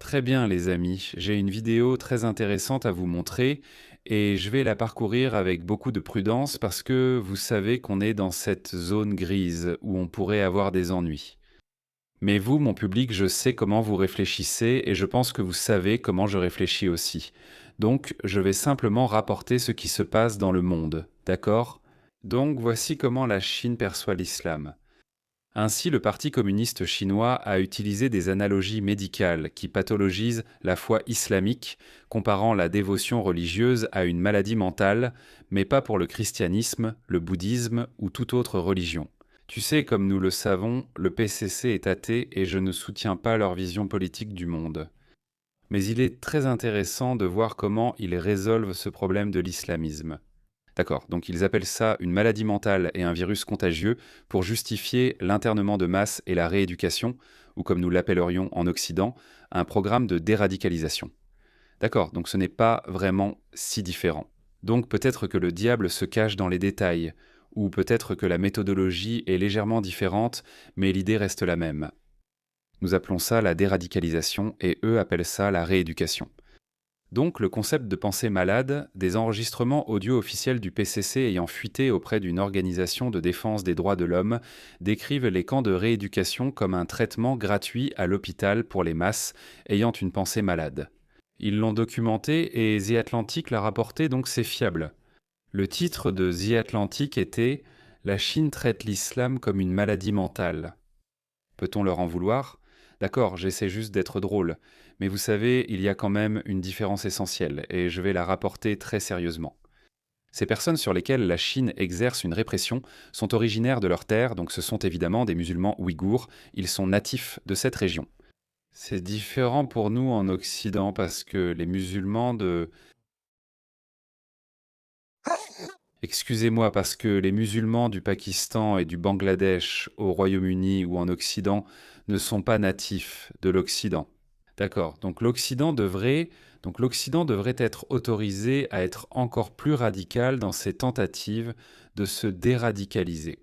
Très bien les amis, j'ai une vidéo très intéressante à vous montrer et je vais la parcourir avec beaucoup de prudence parce que vous savez qu'on est dans cette zone grise où on pourrait avoir des ennuis. Mais vous, mon public, je sais comment vous réfléchissez et je pense que vous savez comment je réfléchis aussi. Donc, je vais simplement rapporter ce qui se passe dans le monde, d'accord? Donc, voici comment la Chine perçoit l'islam. Ainsi, le Parti communiste chinois a utilisé des analogies médicales qui pathologisent la foi islamique, comparant la dévotion religieuse à une maladie mentale, mais pas pour le christianisme, le bouddhisme ou toute autre religion. Tu sais, comme nous le savons, le PCC est athée et je ne soutiens pas leur vision politique du monde. Mais il est très intéressant de voir comment ils résolvent ce problème de l'islamisme. D'accord, donc ils appellent ça une maladie mentale et un virus contagieux pour justifier l'internement de masse et la rééducation, ou comme nous l'appellerions en Occident, un programme de déradicalisation. D'accord, donc ce n'est pas vraiment si différent. Donc peut-être que le diable se cache dans les détails, ou peut-être que la méthodologie est légèrement différente, mais l'idée reste la même. Nous appelons ça la déradicalisation et eux appellent ça la rééducation. Donc, le concept de pensée malade, des enregistrements audio officiels du PCC ayant fuité auprès d'une organisation de défense des droits de l'homme, décrivent les camps de rééducation comme un traitement gratuit à l'hôpital pour les masses ayant une pensée malade. Ils l'ont documenté et The Atlantic l'a rapporté, donc c'est fiable. Le titre de The Atlantic était « La Chine traite l'islam comme une maladie mentale ». Peut-on leur en vouloir? D'accord, j'essaie juste d'être drôle, mais vous savez, il y a quand même une différence essentielle, et je vais la rapporter très sérieusement. Ces personnes sur lesquelles la Chine exerce une répression sont originaires de leur terre, donc ce sont évidemment des musulmans ouïghours, ils sont natifs de cette région. C'est différent pour nous en Occident parce que les musulmans de... Excusez-moi, parce que les musulmans du Pakistan et du Bangladesh au Royaume-Uni ou en Occident ne sont pas natifs de l'Occident. D'accord, donc l'Occident devrait être autorisé à être encore plus radical dans ses tentatives de se déradicaliser.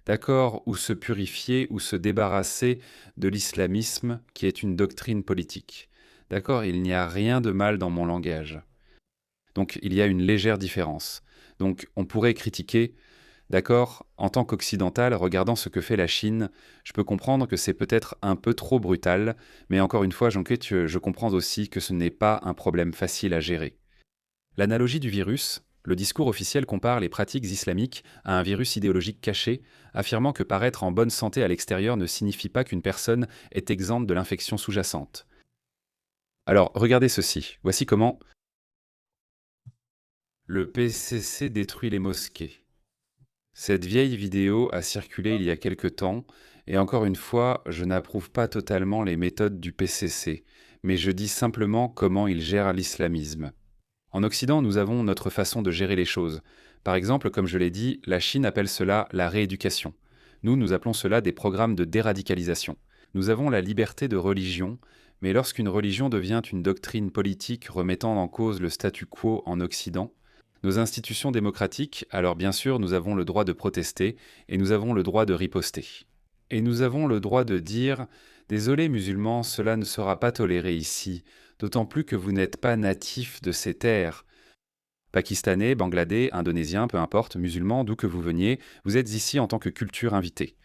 D'accord, ou se purifier ou se débarrasser de l'islamisme qui est une doctrine politique. D'accord, il n'y a rien de mal dans mon langage. Donc il y a une légère différence. Donc on pourrait critiquer, d'accord, en tant qu'occidental, regardant ce que fait la Chine, je peux comprendre que c'est peut-être un peu trop brutal, mais encore une fois, Jean-Claude, je comprends aussi que ce n'est pas un problème facile à gérer. L'analogie du virus, le discours officiel compare les pratiques islamiques à un virus idéologique caché, affirmant que paraître en bonne santé à l'extérieur ne signifie pas qu'une personne est exempte de l'infection sous-jacente. Alors, regardez ceci. Voici comment le PCC détruit les mosquées. Cette vieille vidéo a circulé il y a quelque temps, et encore une fois, je n'approuve pas totalement les méthodes du PCC, mais je dis simplement comment il gère l'islamisme. En Occident, nous avons notre façon de gérer les choses. Par exemple, comme je l'ai dit, la Chine appelle cela la rééducation. Nous appelons cela des programmes de déradicalisation. Nous avons la liberté de religion, mais lorsqu'une religion devient une doctrine politique remettant en cause le statu quo en Occident, nos institutions démocratiques, alors bien sûr, nous avons le droit de protester et nous avons le droit de riposter. Et nous avons le droit de dire « Désolé musulmans, cela ne sera pas toléré ici, d'autant plus que vous n'êtes pas natifs de ces terres. Pakistanais, Bangladais, Indonésiens, peu importe, musulmans, d'où que vous veniez, vous êtes ici en tant que culture invitée. »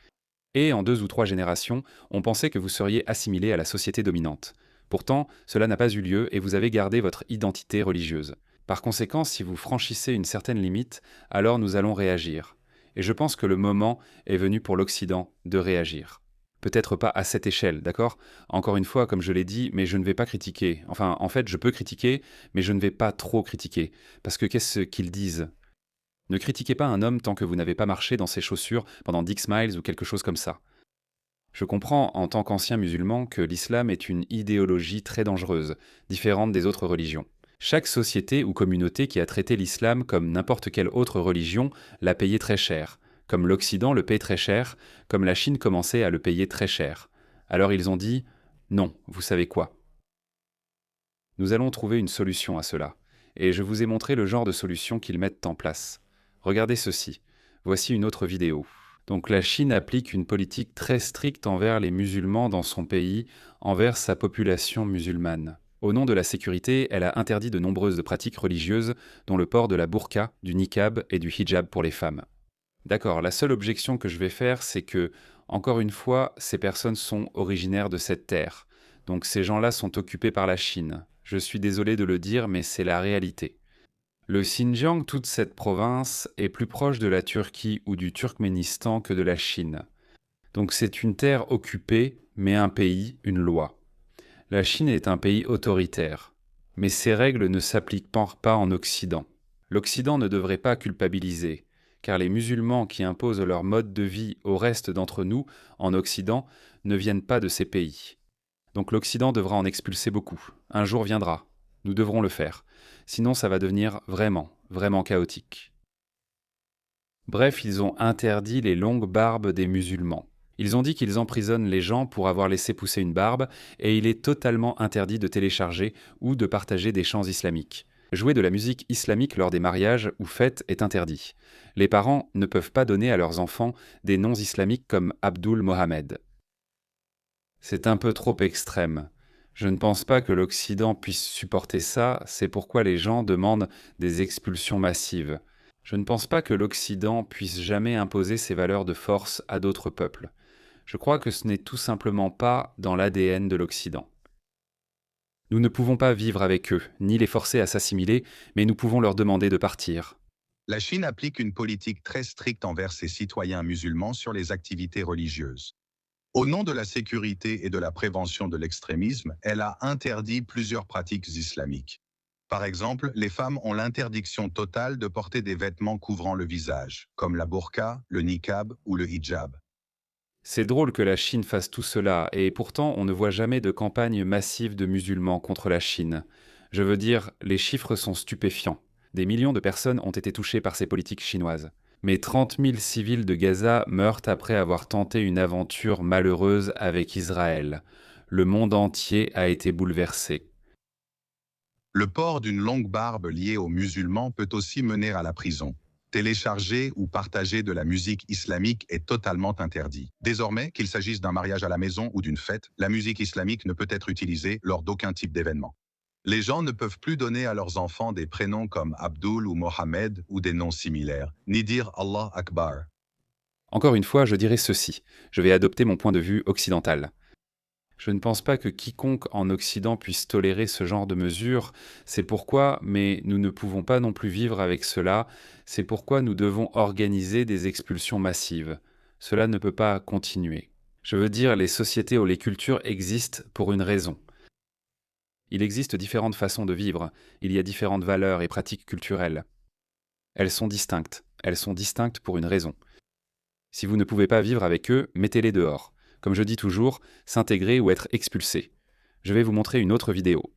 Et en 2 ou 3 générations, on pensait que vous seriez assimilés à la société dominante. Pourtant, cela n'a pas eu lieu et vous avez gardé votre identité religieuse. Par conséquent, si vous franchissez une certaine limite, alors nous allons réagir. Et je pense que le moment est venu pour l'Occident de réagir. Peut-être pas à cette échelle, d'accord? Encore une fois, comme je l'ai dit, mais je ne vais pas critiquer. Enfin, en fait, je peux critiquer, mais je ne vais pas trop critiquer. Parce que qu'est-ce qu'ils disent? Ne critiquez pas un homme tant que vous n'avez pas marché dans ses chaussures pendant 10 miles ou quelque chose comme ça. Je comprends, en tant qu'ancien musulman, que l'islam est une idéologie très dangereuse, différente des autres religions. Chaque société ou communauté qui a traité l'islam comme n'importe quelle autre religion l'a payé très cher. Comme l'Occident le paye très cher, comme la Chine commençait à le payer très cher. Alors ils ont dit « Non, vous savez quoi ? Nous allons trouver une solution à cela. » Et je vous ai montré le genre de solution qu'ils mettent en place. Regardez ceci. Voici une autre vidéo. Donc la Chine applique une politique très stricte envers les musulmans dans son pays, envers sa population musulmane. Au nom de la sécurité, elle a interdit de nombreuses pratiques religieuses, dont le port de la burqa, du niqab et du hijab pour les femmes. D'accord, la seule objection que je vais faire, c'est que, encore une fois, ces personnes sont originaires de cette terre. Donc ces gens-là sont occupés par la Chine. Je suis désolé de le dire, mais c'est la réalité. Le Xinjiang, toute cette province, est plus proche de la Turquie ou du Turkménistan que de la Chine. Donc c'est une terre occupée, mais un pays, une loi. La Chine est un pays autoritaire, mais ces règles ne s'appliquent pas en Occident. L'Occident ne devrait pas culpabiliser, car les musulmans qui imposent leur mode de vie au reste d'entre nous, en Occident, ne viennent pas de ces pays. Donc l'Occident devra en expulser beaucoup. Un jour viendra. Nous devrons le faire. Sinon ça va devenir vraiment, vraiment chaotique. Bref, ils ont interdit les longues barbes des musulmans. Ils ont dit qu'ils emprisonnent les gens pour avoir laissé pousser une barbe, et il est totalement interdit de télécharger ou de partager des chants islamiques. Jouer de la musique islamique lors des mariages ou fêtes est interdit. Les parents ne peuvent pas donner à leurs enfants des noms islamiques comme Abdul Mohamed. C'est un peu trop extrême. Je ne pense pas que l'Occident puisse supporter ça, c'est pourquoi les gens demandent des expulsions massives. Je ne pense pas que l'Occident puisse jamais imposer ses valeurs de force à d'autres peuples. Je crois que ce n'est tout simplement pas dans l'ADN de l'Occident. Nous ne pouvons pas vivre avec eux, ni les forcer à s'assimiler, mais nous pouvons leur demander de partir. La Chine applique une politique très stricte envers ses citoyens musulmans sur les activités religieuses. Au nom de la sécurité et de la prévention de l'extrémisme, elle a interdit plusieurs pratiques islamiques. Par exemple, les femmes ont l'interdiction totale de porter des vêtements couvrant le visage, comme la burqa, le niqab ou le hijab. C'est drôle que la Chine fasse tout cela, et pourtant on ne voit jamais de campagne massive de musulmans contre la Chine. Je veux dire, les chiffres sont stupéfiants. Des millions de personnes ont été touchées par ces politiques chinoises. Mais 30 000 civils de Gaza meurent après avoir tenté une aventure malheureuse avec Israël. Le monde entier a été bouleversé. Le port d'une longue barbe liée aux musulmans peut aussi mener à la prison. Télécharger ou partager de la musique islamique est totalement interdit. Désormais, qu'il s'agisse d'un mariage à la maison ou d'une fête, la musique islamique ne peut être utilisée lors d'aucun type d'événement. Les gens ne peuvent plus donner à leurs enfants des prénoms comme Abdul ou Mohamed ou des noms similaires, ni dire Allah Akbar. Encore une fois, je dirais ceci. Je vais adopter mon point de vue occidental. Je ne pense pas que quiconque en Occident puisse tolérer ce genre de mesures, c'est pourquoi, mais nous ne pouvons pas non plus vivre avec cela, c'est pourquoi nous devons organiser des expulsions massives. Cela ne peut pas continuer. Je veux dire, les sociétés ou les cultures existent pour une raison. Il existe différentes façons de vivre, il y a différentes valeurs et pratiques culturelles. Elles sont distinctes pour une raison. Si vous ne pouvez pas vivre avec eux, mettez-les dehors. Comme je dis toujours, s'intégrer ou être expulsé. Je vais vous montrer une autre vidéo.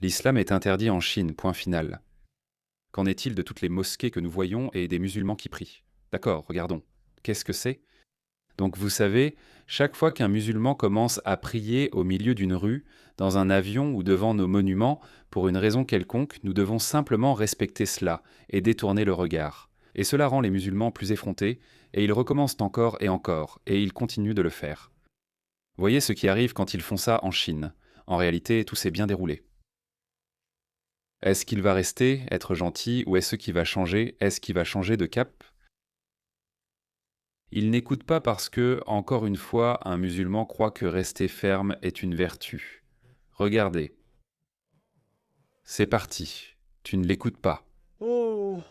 L'islam est interdit en Chine, point final. Qu'en est-il de toutes les mosquées que nous voyons et des musulmans qui prient? D'accord, regardons. Qu'est-ce que c'est? Donc vous savez, chaque fois qu'un musulman commence à prier au milieu d'une rue, dans un avion ou devant nos monuments, pour une raison quelconque, nous devons simplement respecter cela et détourner le regard. Et cela rend les musulmans plus effrontés, et ils recommencent encore, et ils continuent de le faire. Voyez ce qui arrive quand ils font ça en Chine. En réalité, tout s'est bien déroulé. Est-ce qu'il va rester, être gentil, ou est-ce qu'il va changer? Est-ce qu'il va changer de cap? Il n'écoute pas parce que, encore une fois, un musulman croit que rester ferme est une vertu. Regardez. C'est parti. Tu ne l'écoutes pas. Oh,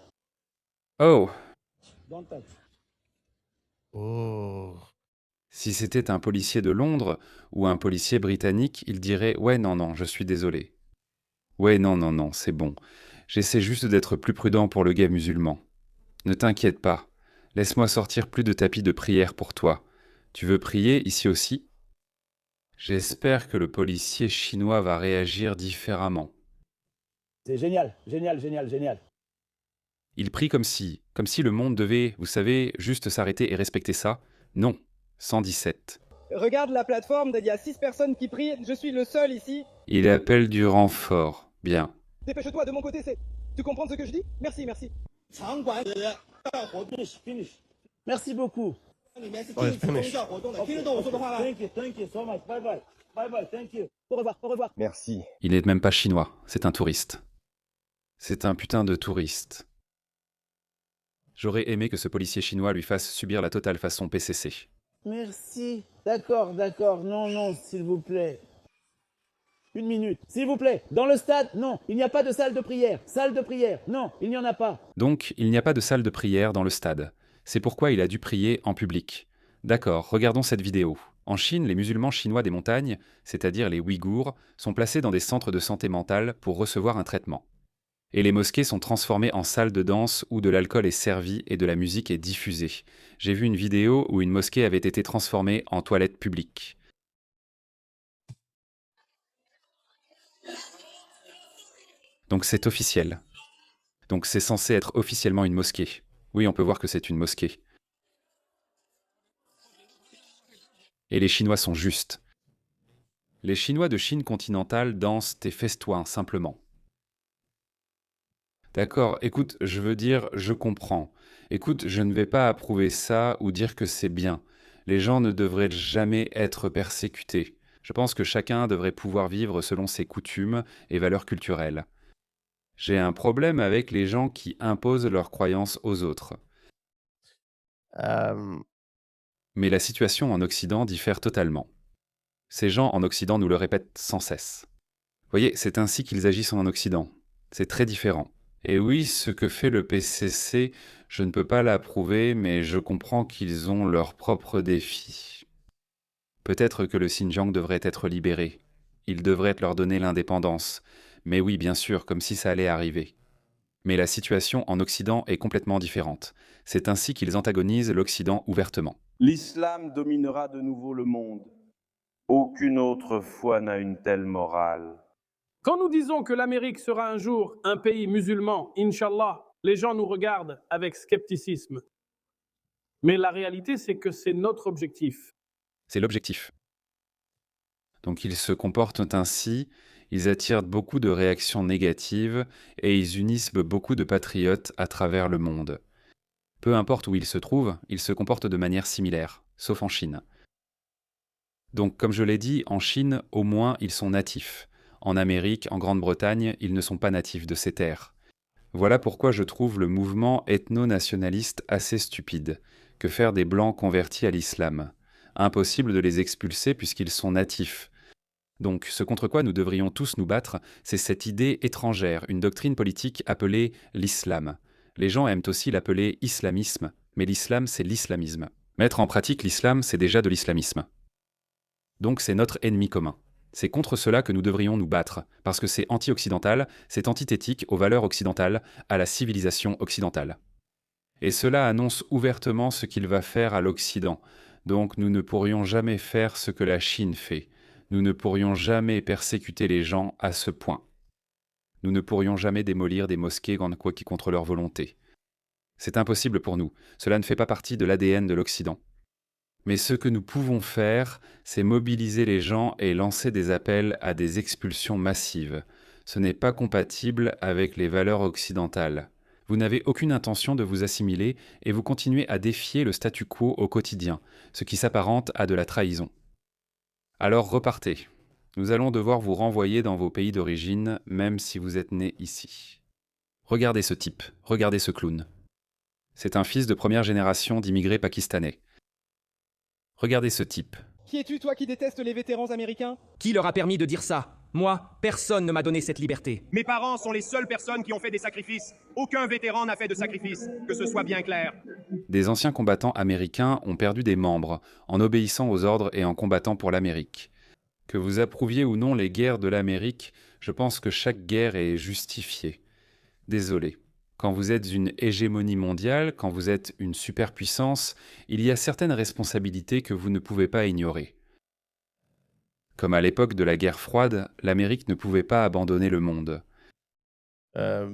Oh! don't touch. Oh. Si c'était un policier de Londres ou un policier britannique, il dirait « Ouais, non, non, je suis désolé. » Ouais, non, non, non, c'est bon. J'essaie juste d'être plus prudent pour le gars musulman. Ne t'inquiète pas. Laisse-moi sortir plus de tapis de prière pour toi. Tu veux prier ici aussi? J'espère que le policier chinois va réagir différemment. C'est génial, génial, génial, génial. Il prie comme si le monde devait, vous savez, juste s'arrêter et respecter ça. Non. 117. Regarde la plateforme, il y a 6 personnes qui prient, je suis le seul ici. Il appelle du renfort. Bien. Dépêche-toi, de mon côté, c'est... Tu comprends ce que je dis? Merci, merci. 场馆的大活动 finish。Merci beaucoup. Oh, it's finished. Thank you so much. Bye bye. Bye bye, thank you. Au revoir, au revoir. Merci. Il n'est même pas chinois, c'est un touriste. C'est un putain de touriste. J'aurais aimé que ce policier chinois lui fasse subir la totale façon PCC. Merci. D'accord, d'accord. Non, non, s'il vous plaît. Une minute, s'il vous plaît. Dans le stade, non, il n'y a pas de salle de prière. Salle de prière, non, il n'y en a pas. Donc, il n'y a pas de salle de prière dans le stade. C'est pourquoi il a dû prier en public. D'accord, regardons cette vidéo. En Chine, les musulmans chinois des montagnes, c'est-à-dire les Ouïghours, sont placés dans des centres de santé mentale pour recevoir un traitement. Et les mosquées sont transformées en salles de danse où de l'alcool est servi et de la musique est diffusée. J'ai vu une vidéo où une mosquée avait été transformée en toilette publique. Donc c'est officiel. Donc c'est censé être officiellement une mosquée. Oui, on peut voir que c'est une mosquée. Et les Chinois sont justes. Les Chinois de Chine continentale dansent et festoient simplement. D'accord, écoute, je veux dire, je comprends. Écoute, je ne vais pas approuver ça ou dire que c'est bien. Les gens ne devraient jamais être persécutés. Je pense que chacun devrait pouvoir vivre selon ses coutumes et valeurs culturelles. J'ai un problème avec les gens qui imposent leurs croyances aux autres. Mais la situation en Occident diffère totalement. Ces gens en Occident nous le répètent sans cesse. Voyez, c'est ainsi qu'ils agissent en Occident. C'est très différent. Et oui, ce que fait le PCC, je ne peux pas l'approuver, mais je comprends qu'ils ont leurs propres défis. Peut-être que le Xinjiang devrait être libéré. Ils devraient leur donner l'indépendance. Mais oui, bien sûr, comme si ça allait arriver. Mais la situation en Occident est complètement différente. C'est ainsi qu'ils antagonisent l'Occident ouvertement. L'islam dominera de nouveau le monde. Aucune autre foi n'a une telle morale. Quand nous disons que l'Amérique sera un jour un pays musulman, Inch'Allah, les gens nous regardent avec scepticisme. Mais la réalité, c'est que c'est notre objectif. C'est l'objectif. Donc ils se comportent ainsi, ils attirent beaucoup de réactions négatives et ils unissent beaucoup de patriotes à travers le monde. Peu importe où ils se trouvent, ils se comportent de manière similaire, sauf en Chine. Donc comme je l'ai dit, en Chine, au moins, ils sont natifs. En Amérique, en Grande-Bretagne, ils ne sont pas natifs de ces terres. Voilà pourquoi je trouve le mouvement ethno-nationaliste assez stupide. Que faire des Blancs convertis à l'islam? Impossible de les expulser puisqu'ils sont natifs. Donc, ce contre quoi nous devrions tous nous battre, c'est cette idée étrangère, une doctrine politique appelée l'islam. Les gens aiment aussi l'appeler islamisme, mais l'islam, c'est l'islamisme. Mettre en pratique l'islam, c'est déjà de l'islamisme. Donc c'est notre ennemi commun. C'est contre cela que nous devrions nous battre, parce que c'est anti-occidental, c'est antithétique aux valeurs occidentales, à la civilisation occidentale. Et cela annonce ouvertement ce qu'il va faire à l'Occident. Donc nous ne pourrions jamais faire ce que la Chine fait. Nous ne pourrions jamais persécuter les gens à ce point. Nous ne pourrions jamais démolir des mosquées contre leur volonté. C'est impossible pour nous. Cela ne fait pas partie de l'ADN de l'Occident. Mais ce que nous pouvons faire, c'est mobiliser les gens et lancer des appels à des expulsions massives. Ce n'est pas compatible avec les valeurs occidentales. Vous n'avez aucune intention de vous assimiler et vous continuez à défier le statu quo au quotidien, ce qui s'apparente à de la trahison. Alors repartez. Nous allons devoir vous renvoyer dans vos pays d'origine, même si vous êtes né ici. Regardez ce type, regardez ce clown. C'est un fils de première génération d'immigrés pakistanais. Regardez ce type. Qui es-tu, toi, qui détestes les vétérans américains? Qui leur a permis de dire ça? Moi, personne ne m'a donné cette liberté. Mes parents sont les seules personnes qui ont fait des sacrifices. Aucun vétéran n'a fait de sacrifice, que ce soit bien clair. Des anciens combattants américains ont perdu des membres en obéissant aux ordres et en combattant pour l'Amérique. Que vous approuviez ou non les guerres de l'Amérique, je pense que chaque guerre est justifiée. Désolé. Quand vous êtes une hégémonie mondiale, quand vous êtes une superpuissance, il y a certaines responsabilités que vous ne pouvez pas ignorer. Comme à l'époque de la guerre froide, l'Amérique ne pouvait pas abandonner le monde. La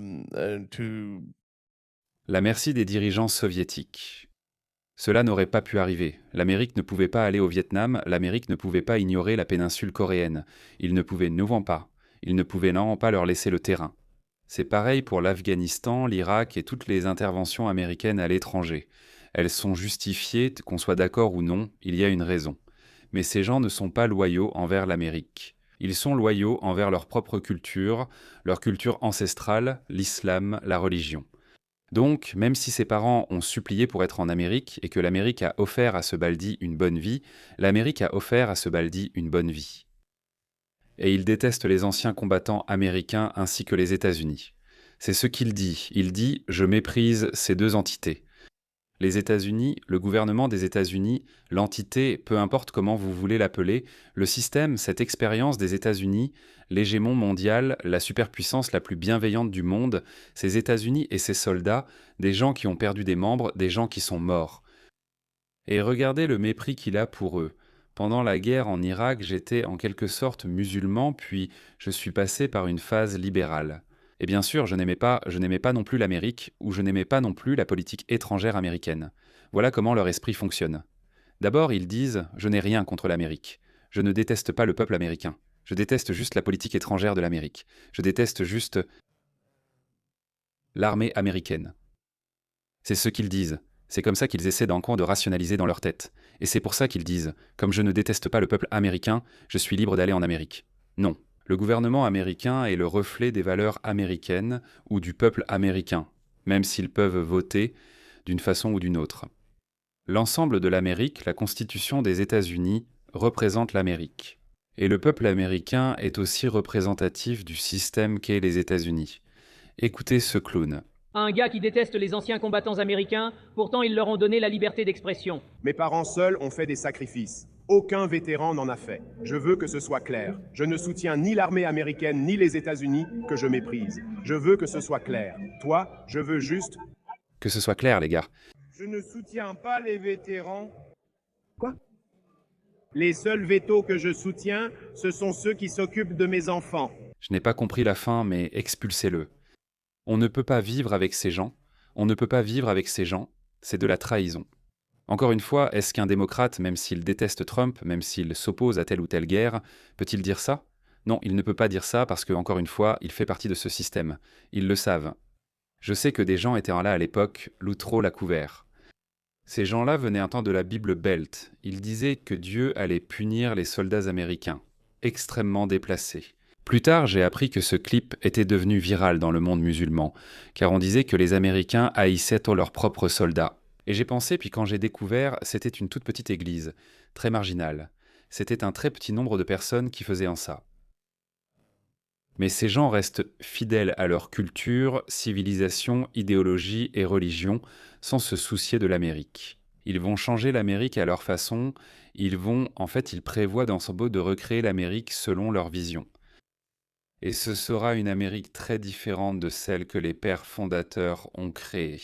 merci des dirigeants soviétiques. Cela n'aurait pas pu arriver. L'Amérique ne pouvait pas aller au Vietnam, l'Amérique ne pouvait pas ignorer la péninsule coréenne. Il ne pouvait pas. Il ne pouvait pas leur laisser le terrain. C'est pareil pour l'Afghanistan, l'Irak et toutes les interventions américaines à l'étranger. Elles sont justifiées, qu'on soit d'accord ou non, il y a une raison. Mais ces gens ne sont pas loyaux envers l'Amérique. Ils sont loyaux envers leur propre culture, leur culture ancestrale, l'islam, la religion. Donc, même si ses parents ont supplié pour être en Amérique et que l'Amérique a offert à ce Baldi une bonne vie, l'Amérique a offert à ce Baldi une bonne vie. Et il déteste les anciens combattants américains ainsi que les États-Unis. C'est ce qu'il dit. Il dit « Je méprise ces deux entités ». Les États-Unis, le gouvernement des États-Unis, l'entité, peu importe comment vous voulez l'appeler, le système, cette expérience des États-Unis, l'hégémon mondial, la superpuissance la plus bienveillante du monde, ces États-Unis et ces soldats, des gens qui ont perdu des membres, des gens qui sont morts. Et regardez le mépris qu'il a pour eux. Pendant la guerre en Irak, j'étais en quelque sorte musulman, puis je suis passé par une phase libérale. Et bien sûr, je n'aimais pas non plus l'Amérique, ou je n'aimais pas non plus la politique étrangère américaine. Voilà comment leur esprit fonctionne. D'abord, ils disent « Je n'ai rien contre l'Amérique. Je ne déteste pas le peuple américain. Je déteste juste la politique étrangère de l'Amérique. Je déteste juste l'armée américaine. » C'est ce qu'ils disent. C'est comme ça qu'ils essaient d'encore de rationaliser dans leur tête. Et c'est pour ça qu'ils disent « Comme je ne déteste pas le peuple américain, je suis libre d'aller en Amérique. » Non. Le gouvernement américain est le reflet des valeurs américaines ou du peuple américain, même s'ils peuvent voter d'une façon ou d'une autre. L'ensemble de l'Amérique, la Constitution des États-Unis, représente l'Amérique. Et le peuple américain est aussi représentatif du système qu'est les États-Unis. Écoutez ce clown. Un gars qui déteste les anciens combattants américains, pourtant ils leur ont donné la liberté d'expression. Mes parents seuls ont fait des sacrifices. Aucun vétéran n'en a fait. Je veux que ce soit clair. Je ne soutiens ni l'armée américaine ni les États-Unis que je méprise. Je veux que ce soit clair. Toi, je veux juste... Que ce soit clair, les gars. Je ne soutiens pas les vétérans. Quoi? Les seuls vétos que je soutiens, ce sont ceux qui s'occupent de mes enfants. Je n'ai pas compris la fin, mais expulsez-le. On ne peut pas vivre avec ces gens. On ne peut pas vivre avec ces gens. C'est de la trahison. Encore une fois, est-ce qu'un démocrate, même s'il déteste Trump, même s'il s'oppose à telle ou telle guerre, peut-il dire ça? Non, il ne peut pas dire ça parce que, encore une fois, il fait partie de ce système. Ils le savent. Je sais que des gens étaient là à l'époque, l'outro l'a couvert. Ces gens-là venaient un temps de la Bible Belt. Ils disaient que Dieu allait punir les soldats américains, extrêmement déplacés. Plus tard, j'ai appris que ce clip était devenu viral dans le monde musulman, car on disait que les Américains haïssaient tous leurs propres soldats. Et j'ai pensé, puis quand j'ai découvert, c'était une toute petite église, très marginale. C'était un très petit nombre de personnes qui faisaient en ça. Mais ces gens restent fidèles à leur culture, civilisation, idéologie et religion, sans se soucier de l'Amérique. Ils vont changer l'Amérique à leur façon, ils prévoient dans son but de recréer l'Amérique selon leur vision. Et ce sera une Amérique très différente de celle que les pères fondateurs ont créée.